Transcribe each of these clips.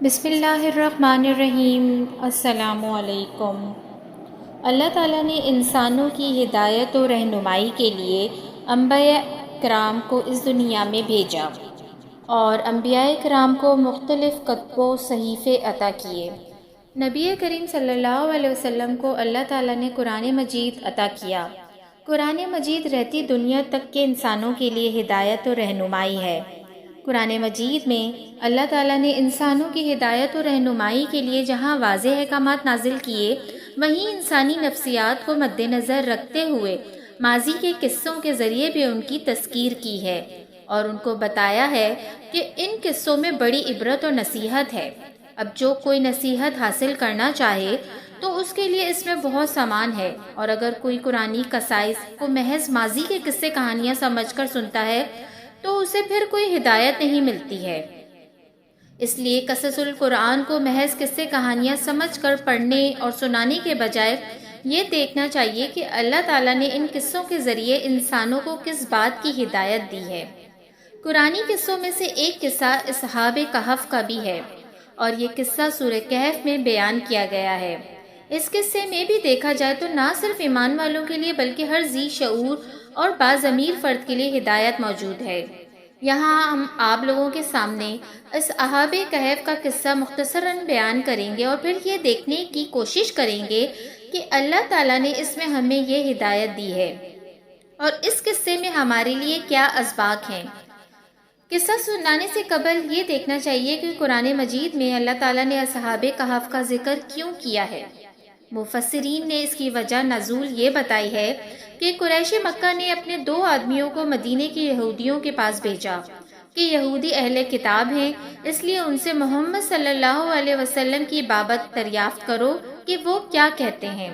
بسم اللہ الرحمن الرحیم۔ السلام علیکم۔ اللہ تعالیٰ نے انسانوں کی ہدایت و رہنمائی کے لیے انبیاء کرام کو اس دنیا میں بھیجا اور انبیاء کرام کو مختلف کتب و صحیفے عطا کیے۔ نبی کریم صلی اللہ علیہ وسلم کو اللہ تعالیٰ نے قرآن مجید عطا کیا۔ قرآن مجید رہتی دنیا تک کے انسانوں کے لیے ہدایت و رہنمائی ہے۔ قرآن مجید میں اللہ تعالیٰ نے انسانوں کی ہدایت و رہنمائی کے لیے جہاں واضح احکامات نازل کیے، وہیں انسانی نفسیات کو مد نظر رکھتے ہوئے ماضی کے قصوں کے ذریعے بھی ان کی تذکیر کی ہے اور ان کو بتایا ہے کہ ان قصوں میں بڑی عبرت و نصیحت ہے۔ اب جو کوئی نصیحت حاصل کرنا چاہے تو اس کے لیے اس میں بہت سامان ہے، اور اگر کوئی قرآنی قصائص کو محض ماضی کے قصے کہانیاں سمجھ کر سنتا ہے تو اسے پھر کوئی ہدایت نہیں ملتی ہے۔ اس لیے قصص القرآن کو محض قصے کہانیاں سمجھ کر پڑھنے اور سنانے کے بجائے یہ دیکھنا چاہیے کہ اللہ تعالیٰ نے ان قصوں کے ذریعے انسانوں کو کس بات کی ہدایت دی ہے۔ قرآنی قصوں میں سے ایک قصہ اصحاب کہف کا بھی ہے، اور یہ قصہ سورہ کہف میں بیان کیا گیا ہے۔ اس قصے میں بھی دیکھا جائے تو نہ صرف ایمان والوں کے لیے بلکہ ہر ذی شعور اور باضمیر فرد کے لیے ہدایت موجود ہے۔ یہاں ہم آپ لوگوں کے سامنے اصحاب کہف کا قصہ مختصراً بیان کریں گے اور پھر یہ دیکھنے کی کوشش کریں گے کہ اللہ تعالیٰ نے اس میں ہمیں یہ ہدایت دی ہے اور اس قصے میں ہمارے لیے کیا اسباق ہیں۔ قصہ سنانے سے قبل یہ دیکھنا چاہیے کہ قرآن مجید میں اللہ تعالیٰ نے اصحاب کہف کا ذکر کیوں کیا ہے۔ مفسرین نے اس کی وجہ نزول یہ بتائی ہے کہ قریش مکہ نے اپنے 2 آدمیوں کو مدینے کے یہودیوں کے پاس بھیجا کہ یہودی اہل کتاب ہیں، اس لیے ان سے محمد صلی اللہ علیہ وسلم کی بابت دریافت کرو کہ وہ کیا کہتے ہیں۔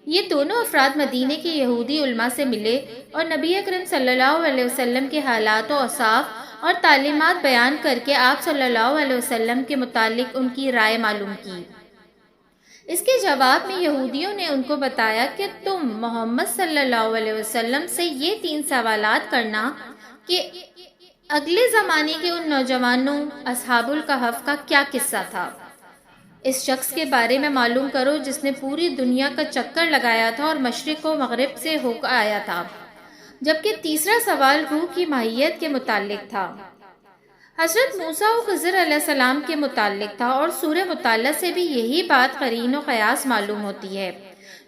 یہ دونوں افراد مدینے کے یہودی علماء سے ملے اور نبی اکرم صلی اللہ علیہ وسلم کے حالات و اوصاف اور تعلیمات بیان کر کے آپ صلی اللہ علیہ وسلم کے متعلق ان کی رائے معلوم کی۔ اس کے جواب میں یہودیوں نے ان کو بتایا کہ تم محمد صلی اللہ علیہ وسلم سے یہ 3 سوالات کرنا کہ اگلے زمانے کے ان نوجوانوں اصحاب الکہف کا کیا قصہ تھا، اس شخص کے بارے میں معلوم کرو جس نے پوری دنیا کا چکر لگایا تھا اور مشرق و مغرب سے ہو کر آیا تھا، جبکہ تیسرا سوال روح کی ماہیت کے متعلق تھا، حضرت موسیٰ و خضر علیہ السلام کے متعلق تھا، اور سورہ مطالعہ سے بھی یہی بات قرین و قیاس معلوم ہوتی ہے۔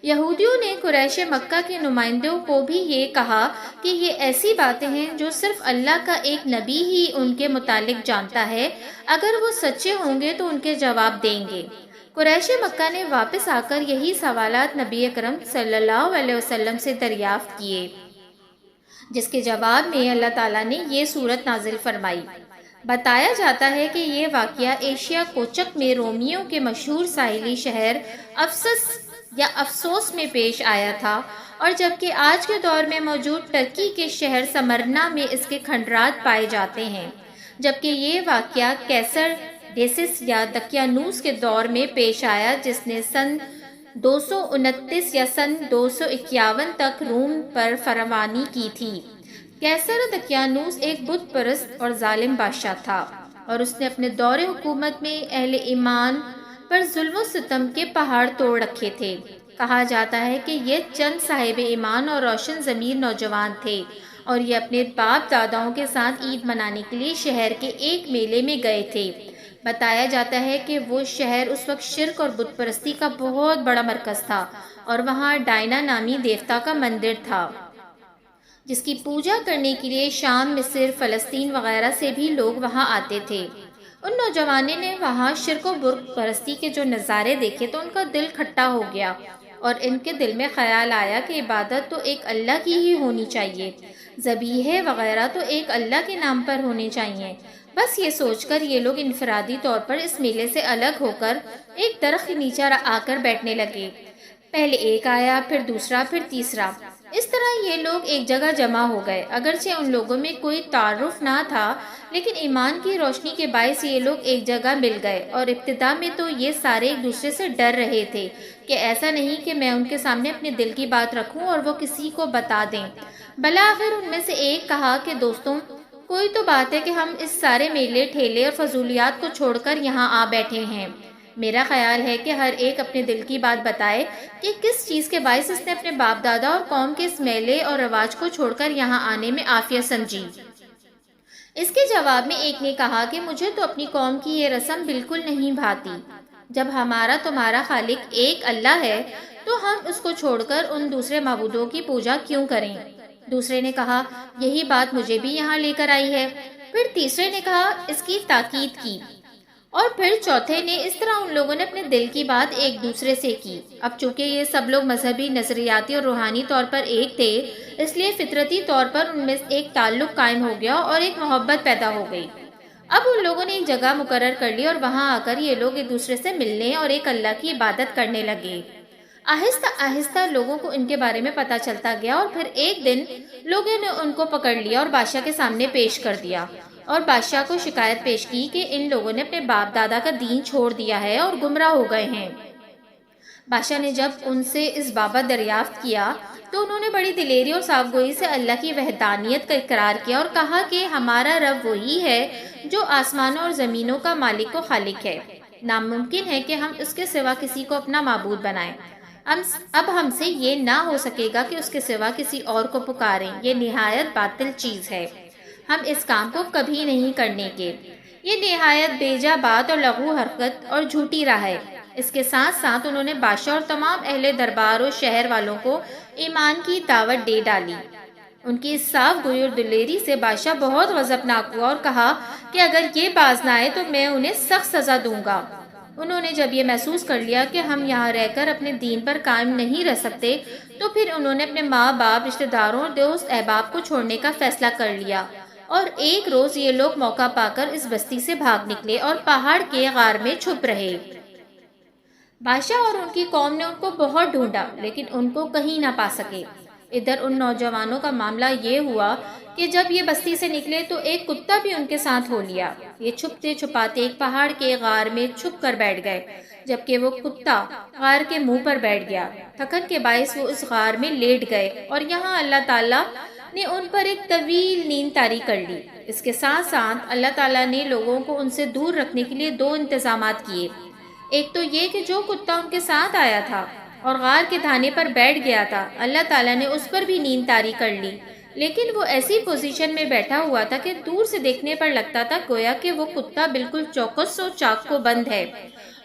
یہودیوں نے قریش مکہ کے نمائندوں کو بھی یہ کہا کہ یہ ایسی باتیں ہیں جو صرف اللہ کا ایک نبی ہی ان کے متعلق جانتا ہے، اگر وہ سچے ہوں گے تو ان کے جواب دیں گے۔ قریش مکہ نے واپس آ کر یہی سوالات نبی اکرم صلی اللہ علیہ وسلم سے دریافت کیے، جس کے جواب میں اللہ تعالیٰ نے یہ سورت نازل فرمائی۔ بتایا جاتا ہے کہ یہ واقعہ ایشیا کوچک میں رومیوں کے مشہور ساحلی شہر افسوس میں پیش آیا تھا، اور جبکہ آج کے دور میں موجود ٹرکی کے شہر سمرنا میں اس کے کھنڈرات پائے جاتے ہیں، جبکہ یہ واقعہ کیسر ڈیسس یا دقیانوس کے دور میں پیش آیا، جس نے سن 229 یا سن 251 تک روم پر فرمانی کی تھی۔ کیسر دقیانوس ایک بت پرست اور ظالم بادشاہ تھا، اور اس نے اپنے دور حکومت میں اہل ایمان پر ظلم و ستم کے پہاڑ توڑ رکھے تھے۔ کہا جاتا ہے کہ یہ چند صاحب ایمان اور روشن ضمیر نوجوان تھے، اور یہ اپنے باپ داداؤں کے ساتھ عید منانے کے لیے شہر کے ایک میلے میں گئے تھے۔ بتایا جاتا ہے کہ وہ شہر اس وقت شرک اور بت پرستی کا بہت بڑا مرکز تھا، اور وہاں ڈائنا نامی دیوتا کا مندر تھا، جس کی پوجا کرنے کے لیے شام، مصر، فلسطین وغیرہ سے بھی لوگ وہاں آتے تھے۔ ان نوجوانوں نے وہاں شرک و بت پرستی کے جو نظارے دیکھے تو ان کا دل کھٹا ہو گیا، اور ان کے دل میں خیال آیا کہ عبادت تو ایک اللہ کی ہی ہونی چاہیے، ذبیحے وغیرہ تو ایک اللہ کے نام پر ہونے چاہیے۔ بس یہ سوچ کر یہ لوگ انفرادی طور پر اس میلے سے الگ ہو کر ایک درخت کے نیچے آ کر بیٹھنے لگے۔ پہلے ایک آیا، پھر دوسرا، پھر تیسرا، اس طرح یہ لوگ ایک جگہ جمع ہو گئے۔ اگرچہ ان لوگوں میں کوئی تعارف نہ تھا، لیکن ایمان کی روشنی کے باعث یہ لوگ ایک جگہ مل گئے، اور ابتدا میں تو یہ سارے ایک دوسرے سے ڈر رہے تھے کہ ایسا نہیں کہ میں ان کے سامنے اپنے دل کی بات رکھوں اور وہ کسی کو بتا دیں۔ بلاخر ان میں سے ایک کہا کہ دوستوں، کوئی تو بات ہے کہ ہم اس سارے میلے ٹھیلے اور فضولیات کو چھوڑ کر یہاں آ بیٹھے ہیں۔ میرا خیال ہے کہ ہر ایک اپنے دل کی بات بتائے کہ کس چیز کے باعث اس نے اپنے باپ دادا اور قوم کے اس میلے اور رواج کو چھوڑ کر یہاں آنے میں عافیت سمجھی۔ اس کے جواب میں ایک نے کہا کہ مجھے تو اپنی قوم کی یہ رسم بالکل نہیں بھاتی۔ جب ہمارا تمہارا خالق ایک اللہ ہے تو ہم اس کو چھوڑ کر ان دوسرے معبودوں کی پوجا کیوں کریں؟ دوسرے نے کہا یہی بات مجھے بھی یہاں لے کر آئی ہے۔ پھر تیسرے نے کہا اس کی تاکید کی، اور پھر چوتھے نے۔ اس طرح ان لوگوں نے اپنے دل کی بات ایک دوسرے سے کی۔ اب چونکہ یہ سب لوگ مذہبی، نظریاتی اور روحانی طور پر ایک تھے، اس لیے فطرتی طور پر ان میں ایک تعلق قائم ہو گیا اور ایک محبت پیدا ہو گئی۔ اب ان لوگوں نے ایک جگہ مقرر کر لی اور وہاں آ کر یہ لوگ ایک دوسرے سے ملنے اور ایک اللہ کی عبادت کرنے لگے۔ آہستہ آہستہ لوگوں کو ان کے بارے میں پتہ چلتا گیا، اور پھر ایک دن لوگوں نے ان کو پکڑ لیا اور بادشاہ کے سامنے پیش کر دیا، اور بادشاہ کو شکایت پیش کی کہ ان لوگوں نے اپنے باپ دادا کا دین چھوڑ دیا ہے اور گمراہ ہو گئے ہیں۔ بادشاہ نے جب ان سے اس بابت دریافت کیا تو انہوں نے بڑی دلیری اور صاف گوئی سے اللہ کی وحدانیت کا اقرار کیا اور کہا کہ ہمارا رب وہی ہے جو آسمانوں اور زمینوں کا مالک و خالق ہے۔ ناممکن ہے کہ ہم اس کے سوا کسی کو اپنا معبود بنائیں۔ اب ہم سے یہ نہ ہو سکے گا کہ اس کے سوا کسی اور کو پکاریں۔ یہ نہایت باطل چیز ہے، ہم اس کام کو کبھی نہیں کرنے کے۔ یہ نہایت بیجا بات اور لغو حرکت اور جھوٹی راہ ہے۔ اس کے ساتھ ساتھ انہوں نے بادشاہ اور تمام اہل دربار اور شہر والوں کو ایمان کی دعوت دے ڈالی۔ ان کی اس صاف گوئی اور دلیری سے بادشاہ بہت غضبناک ہوا اور کہا کہ اگر یہ باز نہ آئے تو میں انہیں سخت سزا دوں گا۔ انہوں نے جب یہ محسوس کر لیا کہ ہم یہاں رہ کر اپنے دین پر قائم نہیں رہ سکتے تو پھر انہوں نے اپنے ماں باپ، رشتہ داروں اور دوست احباب کو چھوڑنے کا فیصلہ کر لیا، اور ایک روز یہ لوگ موقع پا کر اس بستی سے بھاگ نکلے اور پہاڑ کے غار میں چھپ رہے۔ بادشاہ اور ان کی قوم نے ان کو بہت ڈھونڈا لیکن ان کو کہیں نہ پا سکے۔ ادھر ان نوجوانوں کا معاملہ یہ ہوا کہ جب یہ بستی سے نکلے تو ایک کتا بھی ان کے ساتھ ہو لیا۔ یہ چھپتے چھپاتے ایک پہاڑ کے غار میں چھپ کر بیٹھ گئے، جبکہ وہ کتا غار کے منہ پر بیٹھ گیا۔ تھکن کے باعث وہ اس غار میں لیٹ گئے اور یہاں اللہ تعالیٰ نے ان پر ایک طویل نیند طاری کر لی۔ اس کے ساتھ ساتھ اللہ تعالیٰ نے لوگوں کو ان سے دور رکھنے کے لیے دو انتظامات کیے۔ ایک تو یہ کہ جو کتا ان کے ساتھ آیا تھا اور غار کے دھانے پر بیٹھ گیا تھا، اللہ تعالیٰ نے اس پر بھی نیند طاری کر لی، لیکن وہ ایسی پوزیشن میں بیٹھا ہوا تھا کہ دور سے دیکھنے پر لگتا تھا گویا کہ وہ کتا بالکل چوکس و چاق و بند ہے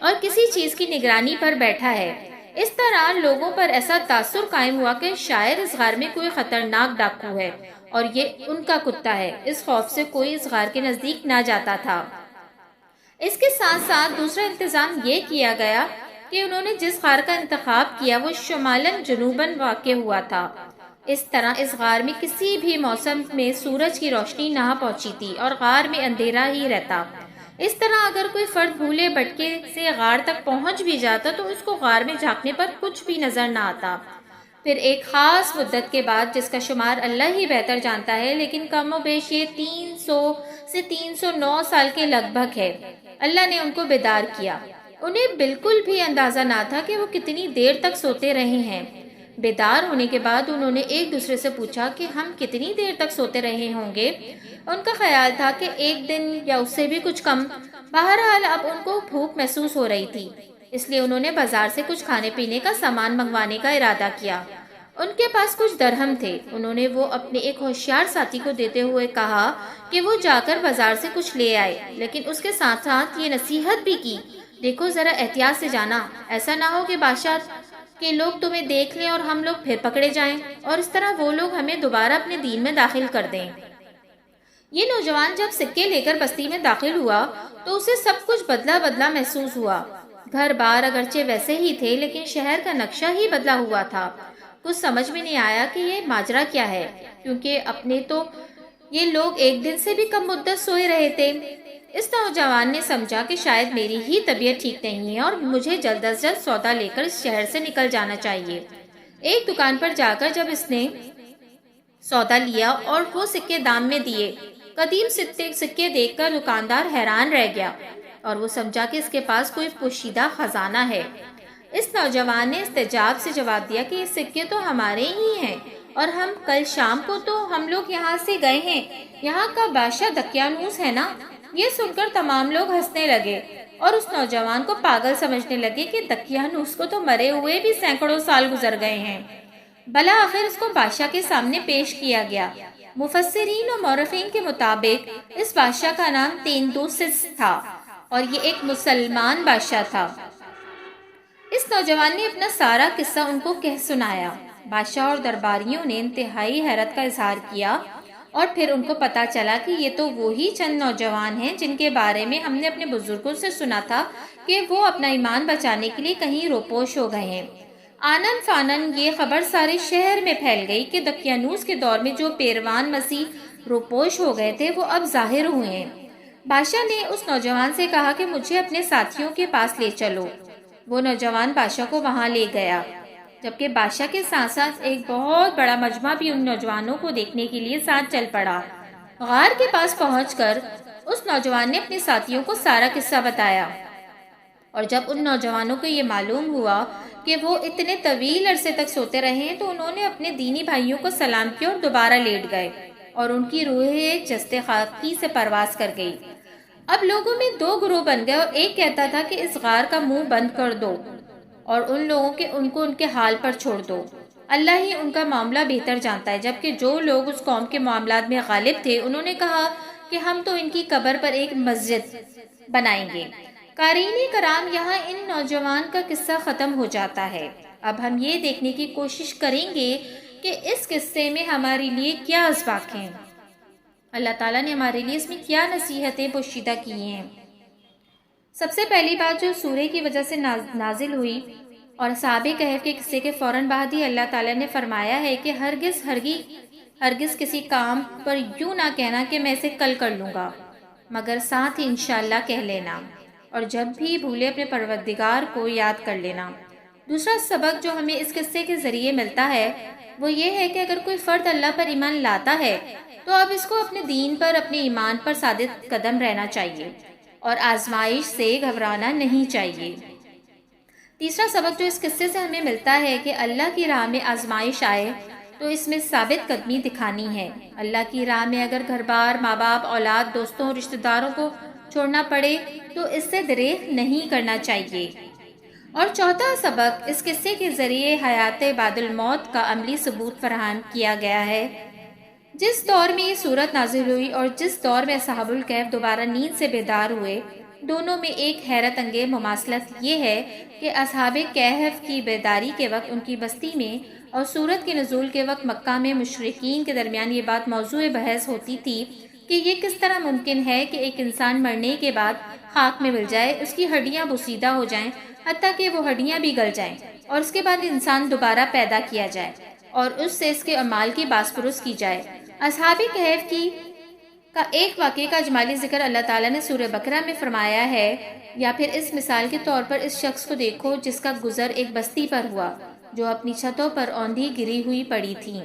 اور کسی چیز کی نگرانی پر بیٹھا ہے۔ اس طرح لوگوں پر ایسا تاثر قائم ہوا کہ شاید اس غار میں کوئی خطرناک ڈاکو ہے اور یہ ان کا کتا ہے۔ اس خوف سے کوئی اس غار کے نزدیک نہ جاتا تھا۔ اس کے ساتھ ساتھ دوسرا انتظام یہ کیا گیا کہ انہوں نے جس غار کا انتخاب کیا وہ شمالاً جنوباً واقع ہوا تھا۔ اس طرح اس غار میں کسی بھی موسم میں سورج کی روشنی نہ پہنچی تھی اور غار میں اندھیرا ہی رہتا۔ اس طرح اگر کوئی فرد بھولے بھٹکے سے غار تک پہنچ بھی جاتا تو اس کو غار میں جھانکنے پر کچھ بھی نظر نہ آتا۔ پھر ایک خاص مدت کے بعد، جس کا شمار اللہ ہی بہتر جانتا ہے، لیکن کم و بیش یہ 300 سے 309 سال کے لگ بھگ ہے، اللہ نے ان کو بیدار کیا۔ انہیں بالکل بھی اندازہ نہ تھا کہ وہ کتنی دیر تک سوتے رہے ہیں۔ بیدار ہونے کے بعد انہوں نے ایک دوسرے سے پوچھا کہ ہم کتنی دیر تک سوتے رہے ہوں گے۔ ان کا خیال تھا کہ ایک دن یا اس سے بھی کچھ کم۔ بہرحال اب ان کو بھوک محسوس ہو رہی تھی، اس لیے انہوں نے بازار سے کچھ کھانے پینے کا سامان منگوانے کا ارادہ کیا۔ ان کے پاس کچھ درہم تھے۔ انہوں نے وہ اپنے ایک ہوشیار ساتھی کو دیتے ہوئے کہا کہ وہ جا کر بازار سے کچھ لے آئے، لیکن اس کے ساتھ ساتھ یہ نصیحت بھی کی، دیکھو ذرا احتیاط سے جانا، ایسا نہ ہو کہ بادشاہ کہ لوگ تمہیں دیکھ لیں اور ہم لوگ پھر پکڑے جائیں اور اس طرح وہ لوگ ہمیں دوبارہ اپنے دین میں داخل کر دیں۔ یہ نوجوان جب سکے لے کر بستی میں داخل ہوا تو اسے سب کچھ بدلا بدلا محسوس ہوا۔ گھر بار اگرچہ ویسے ہی تھے لیکن شہر کا نقشہ ہی بدلا ہوا تھا۔ کچھ سمجھ میں نہیں آیا کہ یہ ماجرا کیا ہے، کیونکہ اپنے تو یہ لوگ ایک دن سے بھی کم مدت سوئے رہے تھے۔ اس نوجوان نے سمجھا کہ شاید میری ہی طبیعت ٹھیک نہیں ہے اور مجھے جلد از جلد سودا لے کر اس شہر سے نکل جانا چاہیے۔ ایک دکان پر جا کر جب اس نے سودا لیا اور وہ سکے دام میں دیے، قدیم سکے دیکھ کر دکاندار حیران رہ گیا اور وہ سمجھا کہ اس کے پاس کوئی پوشیدہ خزانہ ہے۔ اس نوجوان نے استجاب سے جواب دیا کہ یہ سکے تو ہمارے ہی ہیں اور ہم کل شام کو تو ہم لوگ یہاں سے گئے ہیں، یہاں کا بادشاہ دقیانوس ہے نا۔ یہ سن کر تمام لوگ ہنسنے لگے اور اس نوجوان کو پاگل سمجھنے لگے کہ دقیانوس کو تو مرے ہوئے بھی سینکڑوں سال گزر گئے ہیں۔ بالآخر اس کو بادشاہ کے سامنے پیش کیا گیا۔ مفسرین و مورخین کے مطابق اس بادشاہ کا نام تیندوسس تھا اور یہ ایک مسلمان بادشاہ تھا۔ اس نوجوان نے اپنا سارا قصہ ان کو کہہ سنایا۔ بادشاہ اور درباریوں نے انتہائی حیرت کا اظہار کیا اور پھر ان کو پتا چلا کہ یہ تو وہی چند نوجوان ہیں جن کے بارے میں ہم نے اپنے بزرگوں سے سنا تھا کہ وہ اپنا ایمان بچانے کے لیے کہیں روپوش ہو گئے ہیں۔ آنن فانن یہ خبر سارے شہر میں پھیل گئی کہ دقیانوس کے دور میں جو پیروان مسیح روپوش ہو گئے تھے وہ اب ظاہر ہوئے ہیں۔ بادشاہ نے اس نوجوان سے کہا کہ مجھے اپنے ساتھیوں کے پاس لے چلو۔ وہ نوجوان بادشاہ کو وہاں لے گیا، جبکہ بادشاہ کے ساتھ ساتھ ایک بہت بڑا مجمع بھی ان نوجوانوں کو دیکھنے کے لیے ساتھ چل پڑا۔ غار کے پاس پہنچ کر اس نوجوان نے اپنے ساتھیوں کو سارا قصہ بتایا، اور جب ان نوجوانوں کو یہ معلوم ہوا کہ وہ اتنے طویل عرصے تک سوتے رہے ہیں تو انہوں نے اپنے دینی بھائیوں کو سلام کیا اور دوبارہ لیٹ گئے، اور ان کی روحیں جسد خاکی سے پرواز کر گئی۔ اب لوگوں میں دو گروہ بن گئے، اور ایک کہتا تھا کہ اس غار کا منہ بند کر دو اور ان لوگوں کے ان کے حال پر چھوڑ دو، اللہ ہی ان کا معاملہ بہتر جانتا ہے۔ جبکہ جو لوگ اس قوم کے معاملات میں غالب تھے انہوں نے کہا کہ ہم تو ان کی قبر پر ایک مسجد بنائیں گے۔ قارئین کرام، یہاں ان نوجوان کا قصہ ختم ہو جاتا ہے۔ اب ہم یہ دیکھنے کی کوشش کریں گے کہ اس قصے میں ہمارے لیے کیا اسباق ہیں، اللہ تعالیٰ نے ہمارے لیے اس میں کیا نصیحتیں پوشیدہ کی ہیں۔ سب سے پہلی بات جو سورہ کی وجہ سے نازل ہوئی اور اصحاب کہف کے قصے کے فوراً بعد ہی اللہ تعالیٰ نے فرمایا ہے کہ ہرگز کسی کام پر یوں نہ کہنا کہ میں اسے کل کر لوں گا، مگر ساتھ ہی انشاءاللہ کہہ لینا، اور جب بھی بھولے اپنے پروردگار کو یاد کر لینا۔ دوسرا سبق جو ہمیں اس قصے کے ذریعے ملتا ہے وہ یہ ہے کہ اگر کوئی فرد اللہ پر ایمان لاتا ہے تو اب اس کو اپنے دین پر، اپنے ایمان پر ثابت قدم رہنا چاہیے اور آزمائش سے گھبرانا نہیں چاہیے۔ تیسرا سبق جو اس قصے سے ہمیں ملتا ہے کہ اللہ کی راہ میں آزمائش آئے تو اس میں ثابت قدمی دکھانی ہے۔ اللہ کی راہ میں اگر گھر بار، ماں باپ، اولاد، دوستوں، رشتہ داروں کو چھوڑنا پڑے تو اس سے دریغ نہیں کرنا چاہیے۔ اور چوتھا سبق اس قصے کے ذریعے حیات بعد الموت کا عملی ثبوت فراہم کیا گیا ہے۔ جس دور میں یہ صورت نازل ہوئی اور جس دور میں اصحاب الکہف دوبارہ نیند سے بیدار ہوئے، دونوں میں ایک حیرت انگیز مماثلت یہ ہے کہ اصحاب کہف کی بیداری کے وقت ان کی بستی میں اور سورت کے نزول کے وقت مکہ میں مشرکین کے درمیان یہ بات موضوع بحث ہوتی تھی کہ یہ کس طرح ممکن ہے کہ ایک انسان مرنے کے بعد خاک میں مل جائے، اس کی ہڈیاں بوسیدہ ہو جائیں، حتیٰ کہ وہ ہڈیاں بھی گل جائیں، اور اس کے بعد انسان دوبارہ پیدا کیا جائے اور اس سے اس کے اعمال کی باس پرس کی جائے۔ اصحاب کہف کا ایک واقعے کا اجمالی ذکر اللہ تعالیٰ نے سورہ بقرہ میں فرمایا ہے، یا پھر اس مثال کے طور پر اس شخص کو دیکھو جس کا گزر ایک بستی پر ہوا جو اپنی چھتوں پر اوندھی گری ہوئی پڑی تھی۔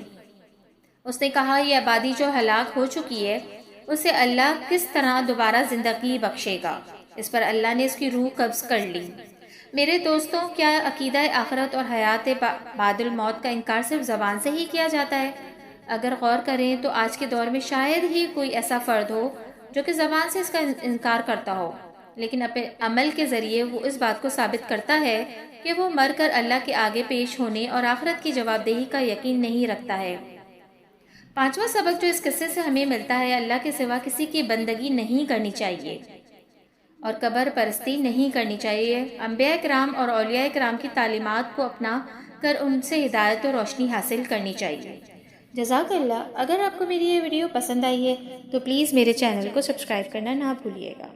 اس نے کہا یہ آبادی جو ہلاک ہو چکی ہے اسے اللہ کس طرح دوبارہ زندگی بخشے گا؟ اس پر اللہ نے اس کی روح قبض کر لی۔ میرے دوستوں، کیا عقیدہ آخرت اور حیات بعد الموت کا انکار صرف زبان سے ہی کیا جاتا ہے؟ اگر غور کریں تو آج کے دور میں شاید ہی کوئی ایسا فرد ہو جو کہ زبان سے اس کا انکار کرتا ہو، لیکن اپنے عمل کے ذریعے وہ اس بات کو ثابت کرتا ہے کہ وہ مر کر اللہ کے آگے پیش ہونے اور آخرت کی جواب دہی کا یقین نہیں رکھتا ہے۔ پانچواں سبق جو اس قصے سے ہمیں ملتا ہے، اللہ کے سوا کسی کی بندگی نہیں کرنی چاہیے اور قبر پرستی نہیں کرنی چاہیے۔ انبیاء کرام اور اولیاء کرام کی تعلیمات کو اپنا کر ان سے ہدایت و روشنی حاصل کرنی چاہیے۔ جزاک اللہ۔ اگر آپ کو میری یہ ویڈیو پسند آئی ہے تو پلیز میرے چینل کو سبسکرائب کرنا نہ بھولیے گا۔